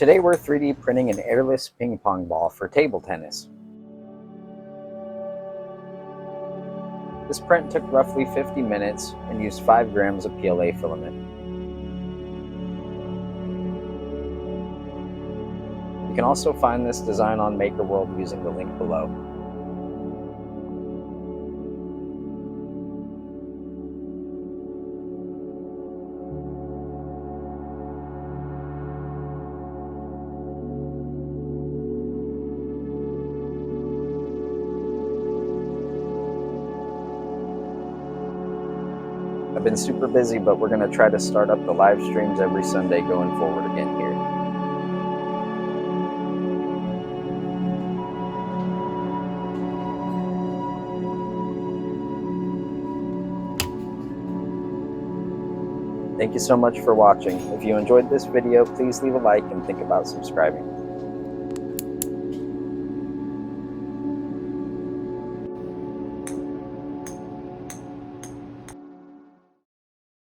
Today we're 3D printing an airless ping pong ball for table tennis. This print took roughly 50 minutes and used 5 grams of PLA filament. You can also find this design on MakerWorld using the link below. I've been super busy, but we're going to try to start up the live streams every Sunday going forward again here. Thank you so much for watching. If you enjoyed this video, please leave a like and think about subscribing.